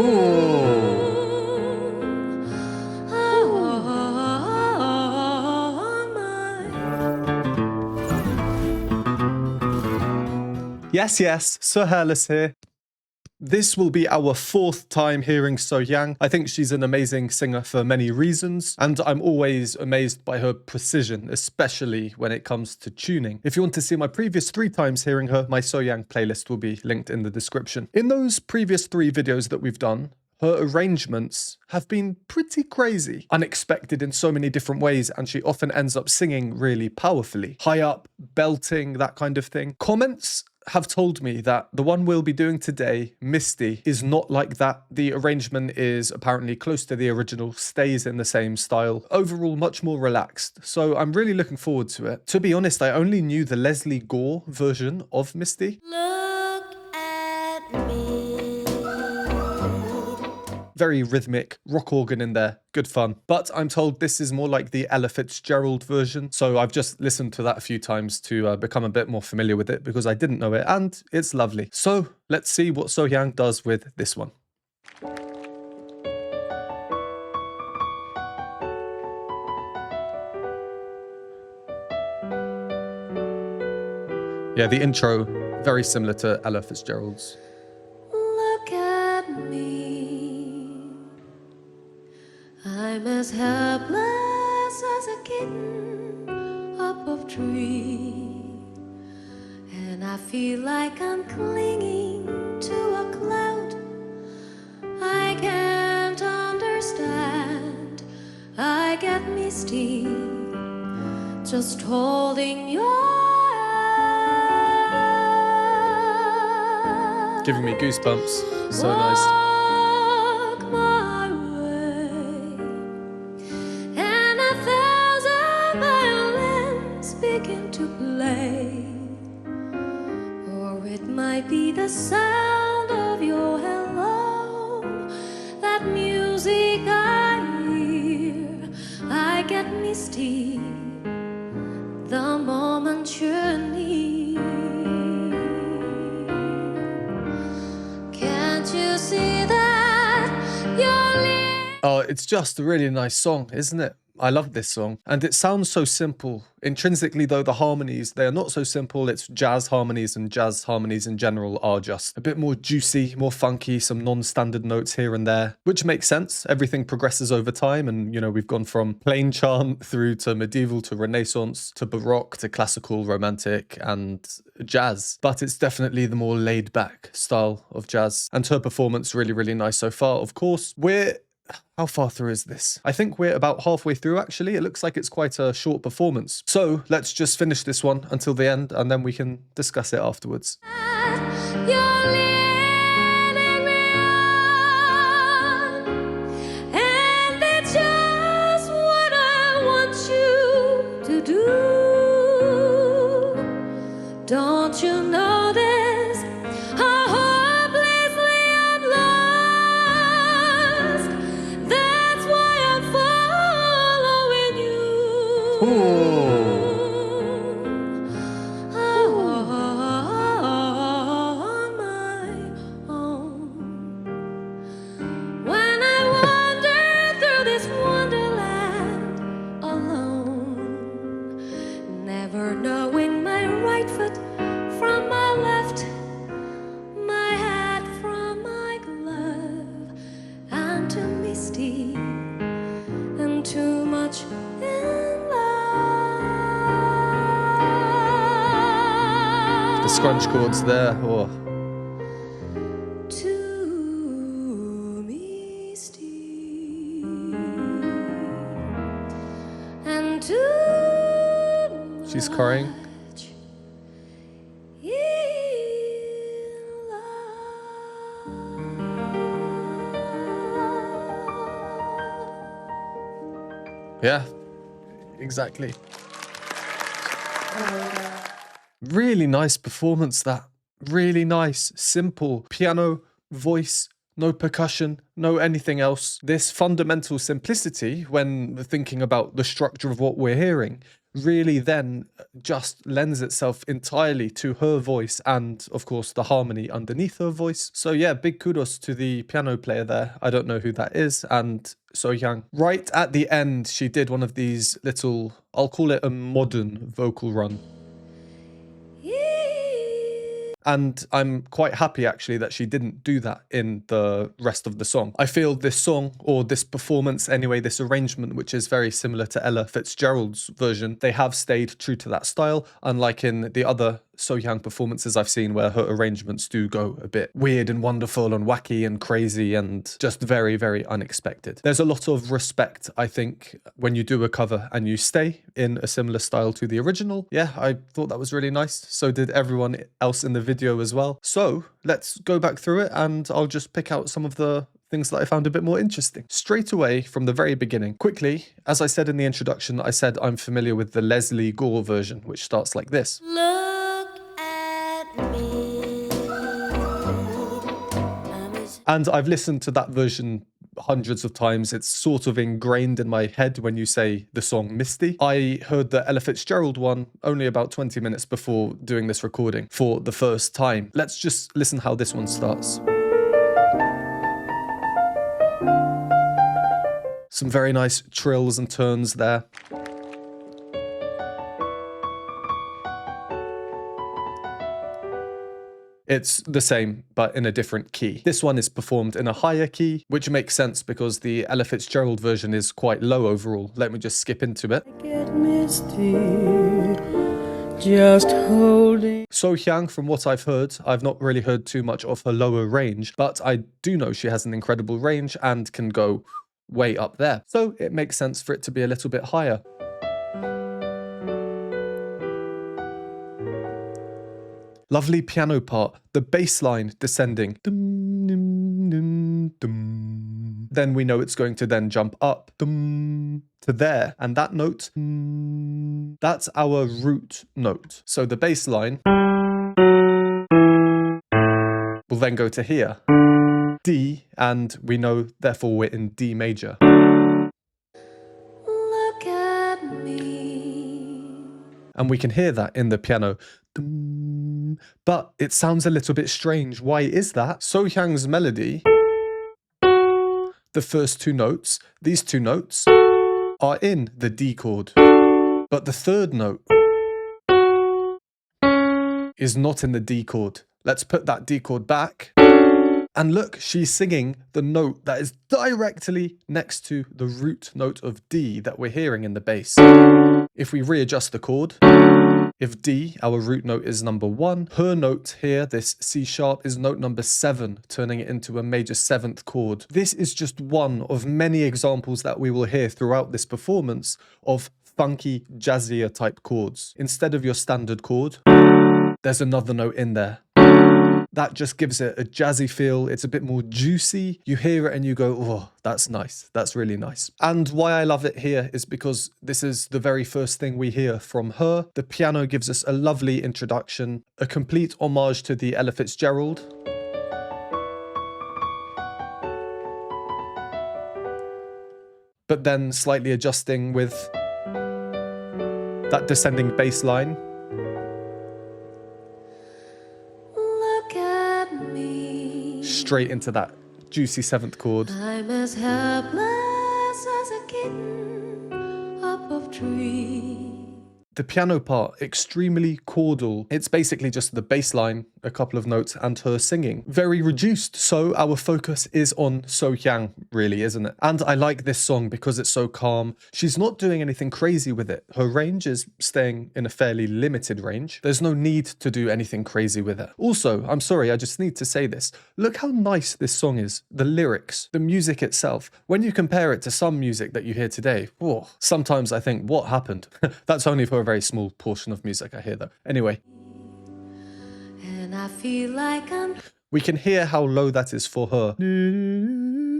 Ooh. Yes, Sir Hairless here. This will be our 4th time hearing Sohyang. I think she's an amazing singer for many reasons, and I'm always amazed by her precision, especially when it comes to tuning. If you want to see my previous 3 times hearing her, my Sohyang playlist will be linked in the description. In those previous 3 videos that we've done, her arrangements have been pretty crazy, unexpected in so many different ways, and she often ends up singing really powerfully. High up, belting, that kind of thing. Comments have told me that the one we'll be doing today, Misty, is not like that. The arrangement is apparently close to the original, stays in the same style, overall much more relaxed, so I'm really looking forward to it. To be honest, I only knew the Leslie Gore version of Misty. Look at me. Very rhythmic, rock organ in there, good fun. But I'm told this is more like the Ella Fitzgerald version, so I've just listened to that a few times to become a bit more familiar with it because I didn't know it, and it's lovely. So let's see what Sohyang does with this one. Yeah, the intro, very similar to Ella Fitzgerald's. Look at me. I'm as helpless as a kitten up a tree, and I feel like I'm clinging to a cloud. I can't understand. I get misty just holding your hand. Giving me goosebumps, so nice. Might be the sound of your hello, that music I hear. I get misty the moment you're near. Can't you see that you're Oh, it's just a really nice song, isn't it? I love this song, and it sounds so simple. Intrinsically though, the harmonies, they are not so simple. It's jazz harmonies, and jazz harmonies in general are just a bit more juicy, more funky, some non-standard notes here and there, which makes sense. Everything progresses over time, and you know, we've gone from plain chant through to medieval to Renaissance to Baroque to classical, romantic, and jazz. But it's definitely the more laid back style of jazz, and her performance really, really nice so far. Of course, how far through is this? I think we're about halfway through, actually. It looks like it's quite a short performance. So let's just finish this one until the end, and then we can discuss it afterwards. and that's just what I want you to do. Don't you know this? Too much in love. The scrunch chords there, oh. Too misty and too She's crying. much in love. Yeah, exactly. Really nice performance, that. Really nice, simple piano, voice, no percussion, no anything else. This fundamental simplicity when thinking about the structure of what we're hearing really then just lends itself entirely to her voice and, of course, the harmony underneath her voice. So yeah, big kudos to the piano player there. I don't know who that is. And Sohyang. Right at the end, she did one of these little, I'll call it a modern vocal run. And I'm quite happy actually that she didn't do that in the rest of the song. I feel this song, or this performance anyway, this arrangement, which is very similar to Ella Fitzgerald's version, they have stayed true to that style, unlike in the other Sohyang performances I've seen where her arrangements do go a bit weird and wonderful and wacky and crazy and just very, very unexpected. There's a lot of respect, I think, when you do a cover and you stay in a similar style to the original. Yeah, I thought that was really nice. So did everyone else in the video as well. So let's go back through it and I'll just pick out some of the things that I found a bit more interesting. Straight away from the very beginning. Quickly, as I said in the introduction, I said I'm familiar with the Leslie Gore version, which starts like this. And I've listened to that version hundreds of times. It's sort of ingrained in my head when you say the song Misty. I heard the Ella Fitzgerald one only about 20 minutes before doing this recording for the first time. Let's just listen how this one starts. Some very nice trills and turns there. It's the same, but in a different key. This one is performed in a higher key, which makes sense because the Ella Fitzgerald version is quite low overall. Let me just skip into it. Get misty, just holding. Sohyang, from what I've heard, I've not really heard too much of her lower range, but I do know she has an incredible range and can go way up there. So it makes sense for it to be a little bit higher. Lovely piano part, the bass line descending. Dum, dum, dum, dum. Then we know it's going to then jump up to there. And that note, that's our root note. So the bass line will then go to here, D, and we know therefore we're in D major. Look at me. And we can hear that in the piano. But it sounds a little bit strange. Why is that? Sohyang's melody, the first two notes, these two notes, are in the D chord. But the third note is not in the D chord. Let's put that D chord back. And look, she's singing the note that is directly next to the root note of D that we're hearing in the bass. If we readjust the chord, if D, our root note, is number 1, her note here, this C sharp, is note number 7, turning it into a major 7th chord. This is just one of many examples that we will hear throughout this performance of funky, jazzier type chords. Instead of your standard chord, there's another note in there. That just gives it a jazzy feel. It's a bit more juicy. You hear it and you go, oh, that's nice. That's really nice. And why I love it here is because this is the very first thing we hear from her. The piano gives us a lovely introduction, a complete homage to the Ella Fitzgerald. But then slightly adjusting with that descending bass line. Straight into that juicy 7th chord. I'm as helpless as a kitten up of tree. The piano part, extremely chordal. It's basically just the bass line, a couple of notes, and her singing. Very reduced. So our focus is on Sohyang, really, isn't it? And I like this song because it's so calm. She's not doing anything crazy with it. Her range is staying in a fairly limited range. There's no need to do anything crazy with it. Also, I'm sorry, I just need to say this. Look how nice this song is. The lyrics, the music itself. When you compare it to some music that you hear today, whoa, sometimes I think, what happened? That's only for a very small portion of music I hear though. Anyway. And I feel like I'm... We can hear how low that is for her.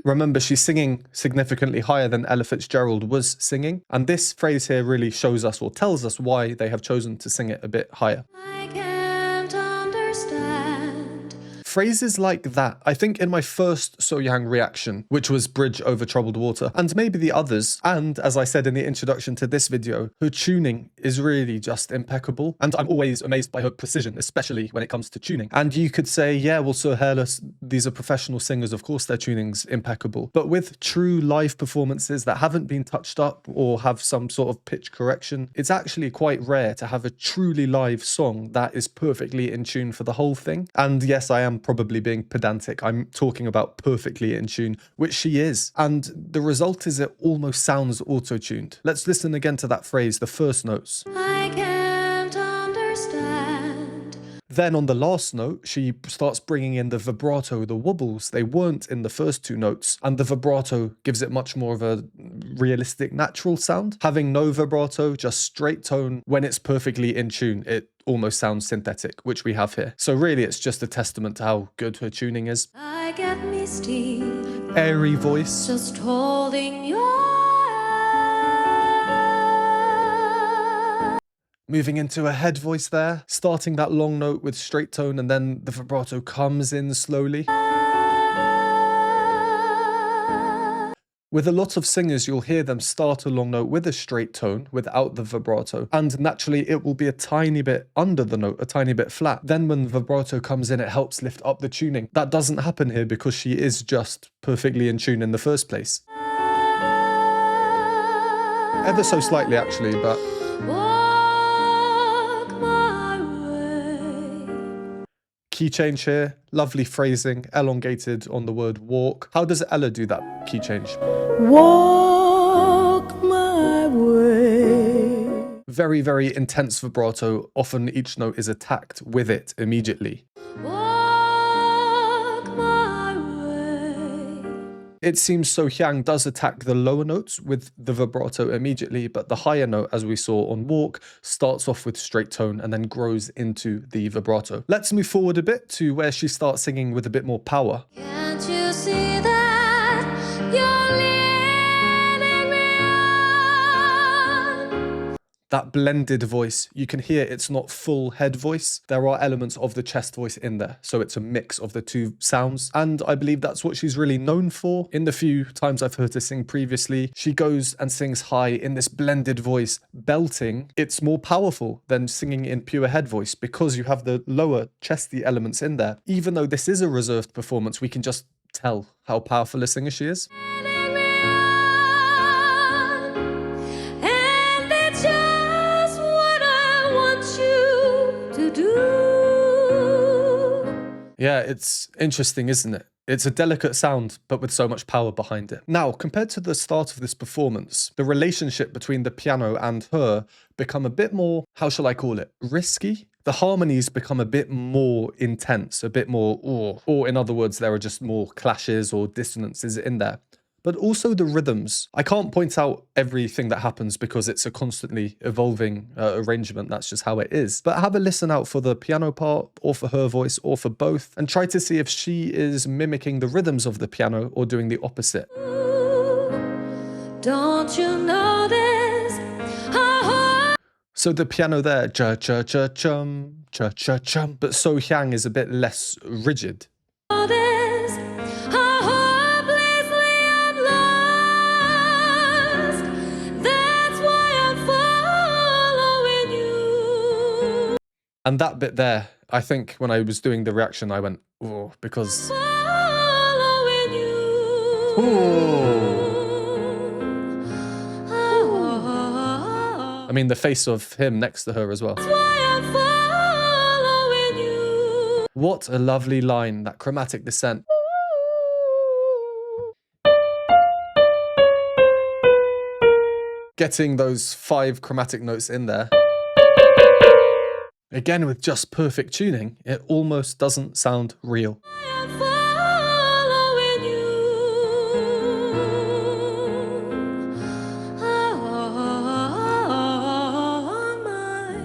Remember, she's singing significantly higher than Ella Fitzgerald was singing. And this phrase here really shows us or tells us why they have chosen to sing it a bit higher. I can't understand. Phrases like that, I think in my first Sohyang reaction, which was Bridge Over Troubled Water, and maybe the others, and as I said in the introduction to this video, her tuning is really just impeccable, and I'm always amazed by her precision, especially when it comes to tuning. And you could say, yeah, well, Sir Hairless, these are professional singers, of course their tuning's impeccable. But with true live performances that haven't been touched up or have some sort of pitch correction, it's actually quite rare to have a truly live song that is perfectly in tune for the whole thing. And yes, I am probably being pedantic. I'm talking about perfectly in tune, which she is. And the result is it almost sounds auto-tuned. Let's listen again to that phrase, the first notes. I can't understand. Then on the last note, she starts bringing in the vibrato, the wobbles. They weren't in the first two notes, and the vibrato gives it much more of a realistic, natural sound. Having no vibrato, just straight tone, when it's perfectly in tune, it almost sounds synthetic, which we have here. So really, it's just a testament to how good her tuning is. I get misty, Airy voice. just holding your Moving into a head voice there, starting that long note with straight tone, and then the vibrato comes in slowly. With a lot of singers, you'll hear them start a long note with a straight tone without the vibrato, and naturally it will be a tiny bit under the note, a tiny bit flat. Then when the vibrato comes in, it helps lift up the tuning. That doesn't happen here because she is just perfectly in tune in the first place. Ever so slightly actually, but walk my way. key change here, lovely phrasing, elongated on the word walk. How does Ella do that key change? Walk my way. Very, very intense vibrato. Often each note is attacked with it immediately. Walk my way. It seems Sohyang does attack the lower notes with the vibrato immediately, but the higher note, as we saw on Walk, starts off with straight tone and then grows into the vibrato. Let's move forward a bit to where she starts singing with a bit more power. Can't you see that you're leading me on? That blended voice, you can hear it's not full head voice. There are elements of the chest voice in there, so it's a mix of the two sounds. And I believe that's what she's really known for. In the few times I've heard her sing previously, she goes and sings high in this blended voice, belting. It's more powerful than singing in pure head voice because you have the lower chesty elements in there. Even though this is a reserved performance, we can just tell how powerful a singer she is. Leading me on. And that's just what I want you to do. Yeah, it's interesting, isn't it? It's a delicate sound, but with so much power behind it. Now, compared to the start of this performance, the relationship between the piano and her become a bit more, how shall I call it, risky? The harmonies become a bit more intense, a bit more, or in other words, there are just more clashes or dissonances in there. But also the rhythms. I can't point out everything that happens because it's a constantly evolving arrangement. That's just how it is. But have a listen out for the piano part, or for her voice, or for both, and try to see if she is mimicking the rhythms of the piano or doing the opposite. Don't you notice how So the piano there, cha-cha-cha-chum, cha-cha-chum, but Sohyang is a bit less rigid. notice how hopelessly I'm lost? That's why I'm following you. And that bit there, I think when I was doing the reaction, I went, oh, because... Following you. I mean, the face of him next to her as well. That's why I'm following you. What a lovely line, that chromatic descent. Getting those 5 chromatic notes in there. Again, with just perfect tuning, it almost doesn't sound real. I'm following you. On my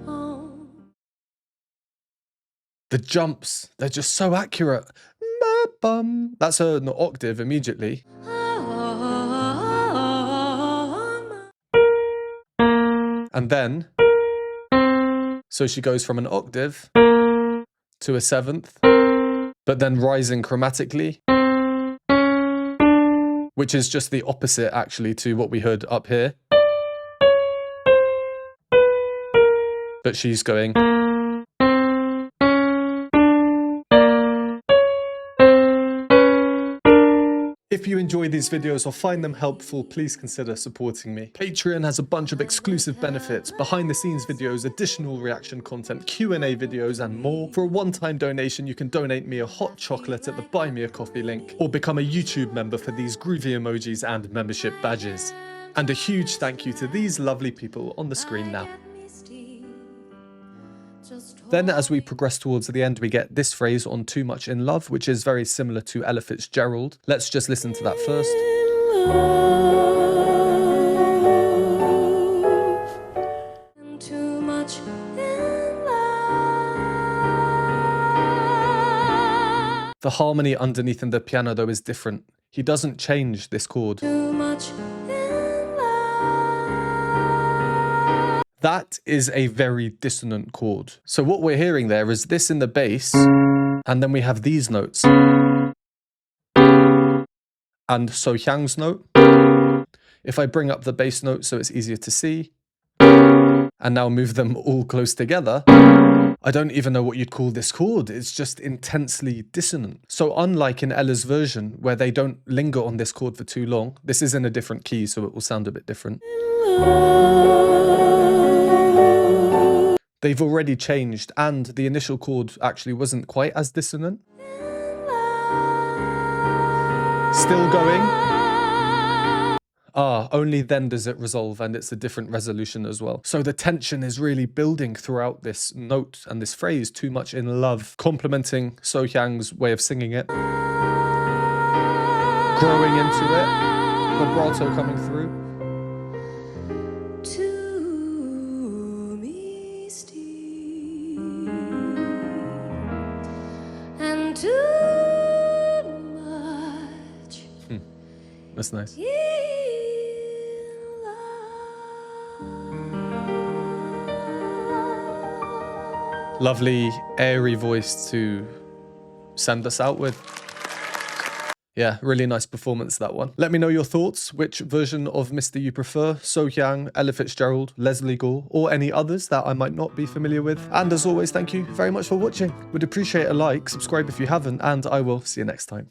own. The jumps, they're just so accurate. Ba-bum. That's an octave immediately. And then, so she goes from an octave to a 7th but then rising chromatically, which is just the opposite actually to what we heard up here. But she's going. If you enjoy these videos or find them helpful, please consider supporting me. Patreon has a bunch of exclusive benefits, behind the scenes videos, additional reaction content, Q&A videos and more. For a one-time donation, you can donate me a hot chocolate at the Buy Me a Coffee link, or become a YouTube member for these groovy emojis and membership badges. And a huge thank you to these lovely people on the screen now. Then as we progress towards the end, we get this phrase on Too Much in Love, which is very similar to Ella Fitzgerald. Let's just listen to that first. Too much in love. The harmony underneath in the piano though is different. He doesn't change this chord. Too much in love. That is a very dissonant chord. So what we're hearing there is this in the bass, and then we have these notes. And Sohyang's note. If I bring up the bass note so it's easier to see, and now move them all close together, I don't even know what you'd call this chord. It's just intensely dissonant. So unlike in Ella's version, where they don't linger on this chord for too long, this is in a different key, so it will sound a bit different. They've already changed, and the initial chord actually wasn't quite as dissonant. Still going. Only then does it resolve, and it's a different resolution as well. So the tension is really building throughout this note and this phrase, Too Much in Love, complementing Sohyang's way of singing it. Growing into it, vibrato coming through. Too misty and too much. That's nice. In love. Lovely, airy voice to send us out with. Yeah, really nice performance, that one. Let me know your thoughts, which version of Misty you prefer, Sohyang, Ella Fitzgerald, Leslie Gore, or any others that I might not be familiar with. And as always, thank you very much for watching. Would appreciate a like, subscribe if you haven't, and I will see you next time.